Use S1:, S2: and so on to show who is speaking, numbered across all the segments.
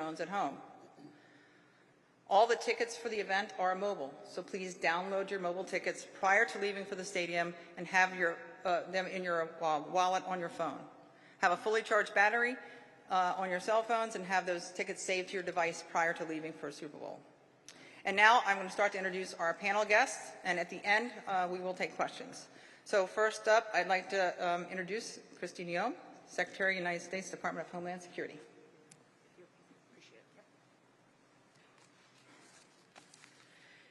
S1: phones at home. All the tickets for the event are mobile, so please download your mobile tickets prior to leaving for the stadium and have them in your wallet on your phone. Have a fully charged battery on your cell phones and have those tickets saved to your device prior to leaving for Super Bowl. And now I'm going to start to introduce our panel guests, and at the end we will take questions. So first up, I'd like to introduce Kristi Noem, Secretary of the United States Department of Homeland Security.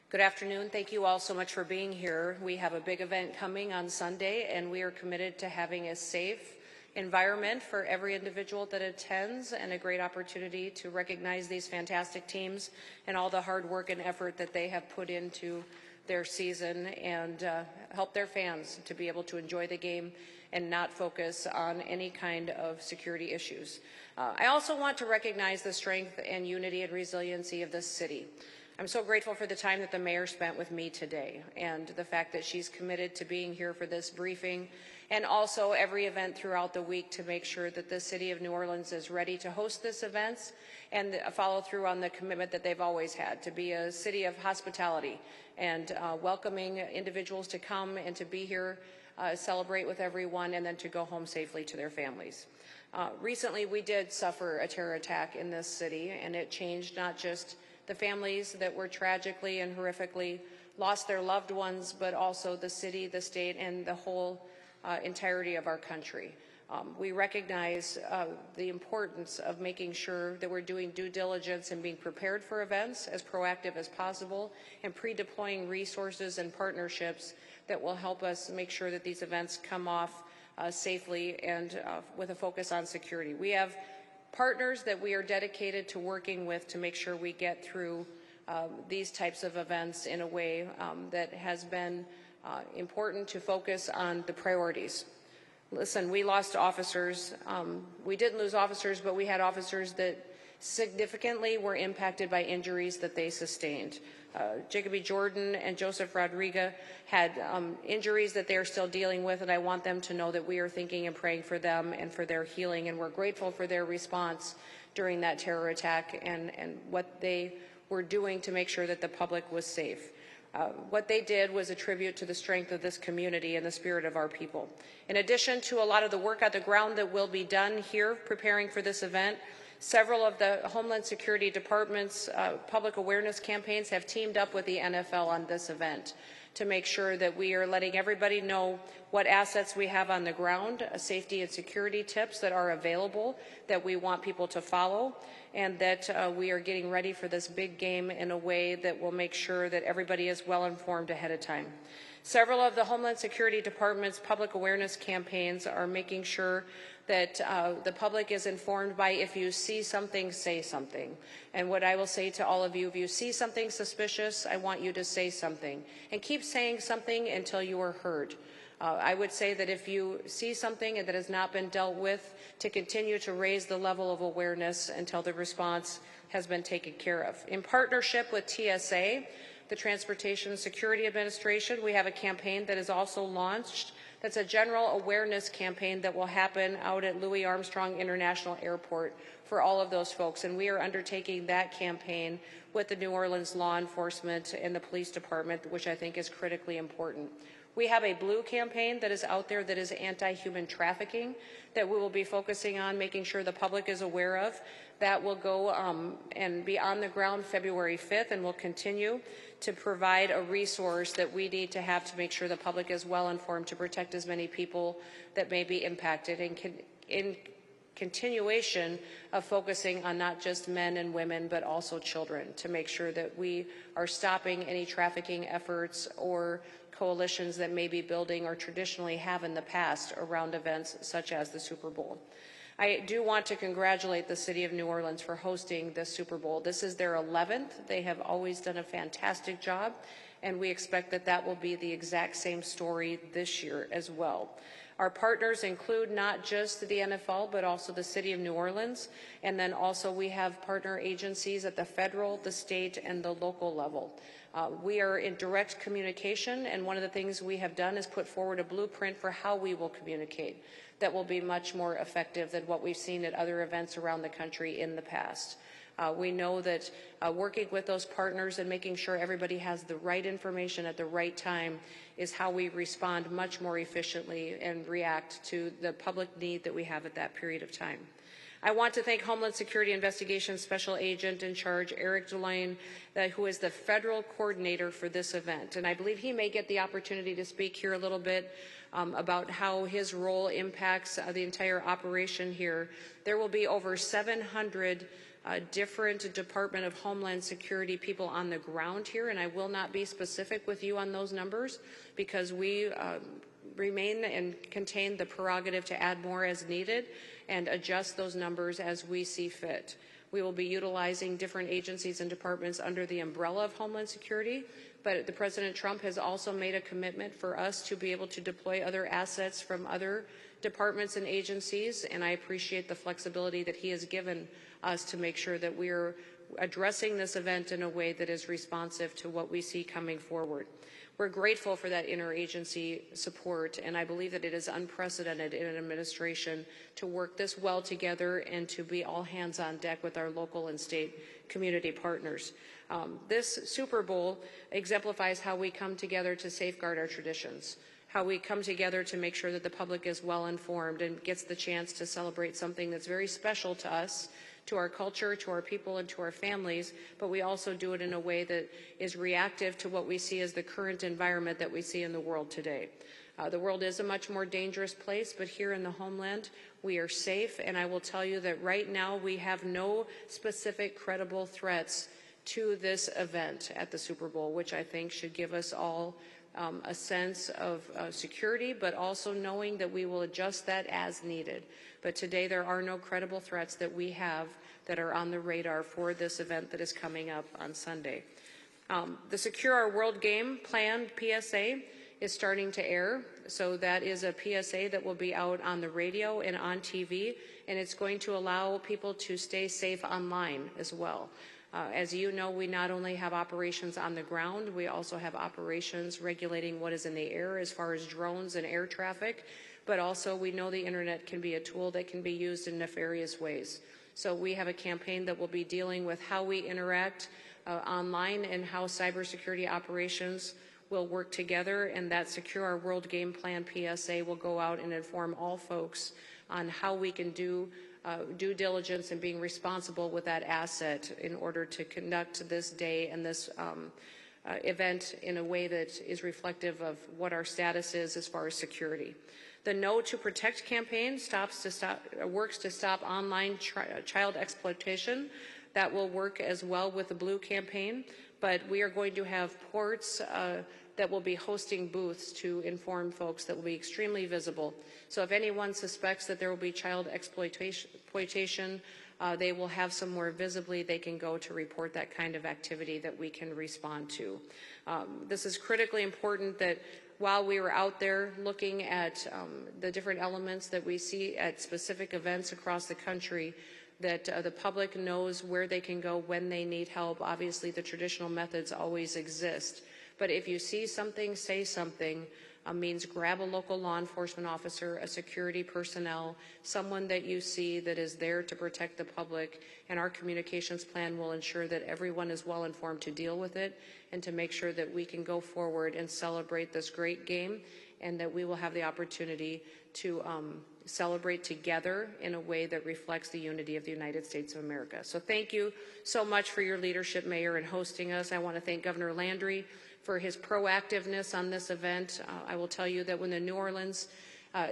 S2: Good afternoon. Thank you all so much for being here. We have a big event coming on Sunday, and we are committed to having a safe environment for every individual that attends and a great opportunity to recognize these fantastic teams and all the hard work and effort that they have put into their season and help their fans to be able to enjoy the game and not focus on any kind of security issues. I also want to recognize the strength and unity and resiliency of this city. I'm so grateful for the time that the mayor spent with me today and the fact that she's committed to being here for this briefing and also every event throughout the week to make sure that the city of New Orleans is ready to host this event and follow through on the commitment that they've always had to be a city of hospitality and welcoming individuals to come and to be here, celebrate with everyone, and then to go home safely to their families. Recently, we did suffer a terror attack in this city, and it changed not just the families that were tragically and horrifically lost their loved ones, but also the city, the state, and the whole entirety of our country. We recognize the importance of making sure that we're doing due diligence and being prepared for events as proactive as possible and pre-deploying resources and partnerships that will help us make sure that these events come off safely and with a focus on security. We have partners that we are dedicated to working with to make sure we get through these types of events in a way that has been important to focus on the priorities. Listen, we lost officers. We didn't lose officers, but we had officers that significantly were impacted by injuries that they sustained. Jacoby Jordan and Joseph Rodriguez had injuries that they're still dealing with, and I want them to know that we are thinking and praying for them and for their healing, and we're grateful for their response during that terror attack and what they were doing to make sure that the public was safe. What they did was a tribute to the strength of this community and the spirit of our people. In addition to a lot of the work on the ground that will be done here preparing for this event, several of the Homeland Security Department's public awareness campaigns have teamed up with the NFL on this event to make sure that we are letting everybody know what assets we have on the ground, safety and security tips that are available that we want people to follow, and that we are getting ready for this big game in a way that will make sure that everybody is well informed ahead of time. Several of the Homeland Security Department's public awareness campaigns are making sure that the public is informed by if you see something, say something. And what I will say to all of you, if you see something suspicious, I want you to say something. And keep saying something until you are heard. I would say that if you see something that has not been dealt with, to continue to raise the level of awareness until the response has been taken care of. In partnership with TSA, the Transportation Security Administration, we have a campaign that is also launched. That's a general awareness campaign that will happen out at Louis Armstrong International Airport for all of those folks. And we are undertaking that campaign with the New Orleans law enforcement and the police department, which I think is critically important. We have a blue campaign that is out there that is anti-human trafficking that we will be focusing on making sure the public is aware of. That will go and be on the ground February 5th and will continue to provide a resource that we need to have to make sure the public is well informed to protect as many people that may be impacted in continuation of focusing on not just men and women but also children to make sure that we are stopping any trafficking efforts or coalitions that may be building or traditionally have in the past around events such as the Super Bowl. I do want to congratulate the City of New Orleans for hosting this Super Bowl. This is their 11th. They have always done a fantastic job, and we expect that that will be the exact same story this year as well. Our partners include not just the NFL, but also the City of New Orleans, and then also we have partner agencies at the federal, the state, and the local level. We are in direct communication, and one of the things we have done is put forward a blueprint for how we will communicate that will be much more effective than what we've seen at other events around the country in the past. We know that working with those partners and making sure everybody has the right information at the right time is how we respond much more efficiently and react to the public need that we have at that period of time. I want to thank Homeland Security Investigations Special Agent in Charge, Eric DeLane, who is the federal coordinator for this event. And I believe he may get the opportunity to speak here a little bit about how his role impacts the entire operation here. There will be over 700 different Department of Homeland Security people on the ground here, and I will not be specific with you on those numbers because we remain and contain the prerogative to add more as needed and adjust those numbers as we see fit. We will be utilizing different agencies and departments under the umbrella of Homeland Security, but the President Trump has also made a commitment for us to be able to deploy other assets from other departments and agencies, and I appreciate the flexibility that he has given us to make sure that we're addressing this event in a way that is responsive to what we see coming forward. We're grateful for that interagency support, and I believe that it is unprecedented in an administration to work this well together and to be all hands on deck with our local and state community partners. This Super Bowl exemplifies how we come together to safeguard our traditions, how we come together to make sure that the public is well informed and gets the chance to celebrate something that's very special to us, to our culture, to our people, and to our families, but we also do it in a way that is reactive to what we see as the current environment that we see in the world today. The world is a much more dangerous place, but here in the homeland, we are safe, and I will tell you that right now we have no specific credible threats to this event at the Super Bowl, which I think should give us all a sense of security, but also knowing that we will adjust that as needed. But today there are no credible threats that we have that are on the radar for this event that is coming up on Sunday. The Secure Our World Game Plan PSA is starting to air. So that is a PSA that will be out on the radio and on TV, and it's going to allow people to stay safe online as well. As you know, we not only have operations on the ground, we also have operations regulating what is in the air as far as drones and air traffic, but also we know the internet can be a tool that can be used in nefarious ways. So we have a campaign that will be dealing with how we interact online and how cybersecurity operations will work together, and that Secure Our World Game Plan PSA will go out and inform all folks on how we can do due diligence and being responsible with that asset in order to conduct this day and this event in a way that is reflective of what our status is as far as security. The No to Protect campaign works to stop online child exploitation. That will work as well with the Blue campaign, but we are going to have ports that will be hosting booths to inform folks that will be extremely visible. So if anyone suspects that there will be child exploitation, they will have somewhere visibly they can go to report that kind of activity that we can respond to. This is critically important that while we were out there looking at the different elements that we see at specific events across the country, that the public knows where they can go when they need help. Obviously, the traditional methods always exist. But if you see something, say something, means grab a local law enforcement officer, a security personnel, someone that you see that is there to protect the public, and our communications plan will ensure that everyone is well informed to deal with it and to make sure that we can go forward and celebrate this great game, and that we will have the opportunity to celebrate together in a way that reflects the unity of the United States of America. So thank you so much for your leadership, Mayor, in hosting us. I want to thank Governor Landry for his proactiveness on this event. I will tell you that when the New Orleans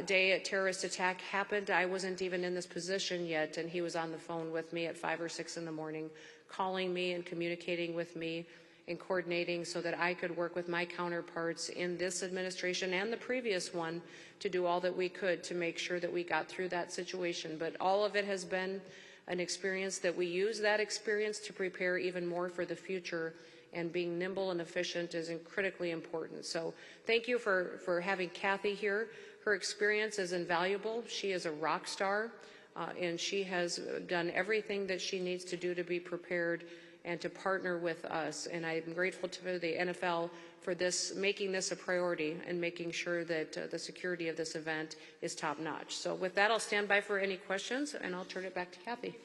S2: Day terrorist attack happened, I wasn't even in this position yet, and he was on the phone with me at 5 or 6 in the morning, calling me and communicating with me and coordinating so that I could work with my counterparts in this administration and the previous one to do all that we could to make sure that we got through that situation. But all of it has been an experience that we use that experience to prepare even more for the future, and being nimble and efficient is critically important. So thank you for having Kathy here. Her experience is invaluable. She is a rock star, and she has done everything that she needs to do to be prepared and to partner with us. And I'm grateful to the NFL for making this a priority and making sure that the security of this event is top notch. So with that, I'll stand by for any questions, and I'll turn it back to Kathy.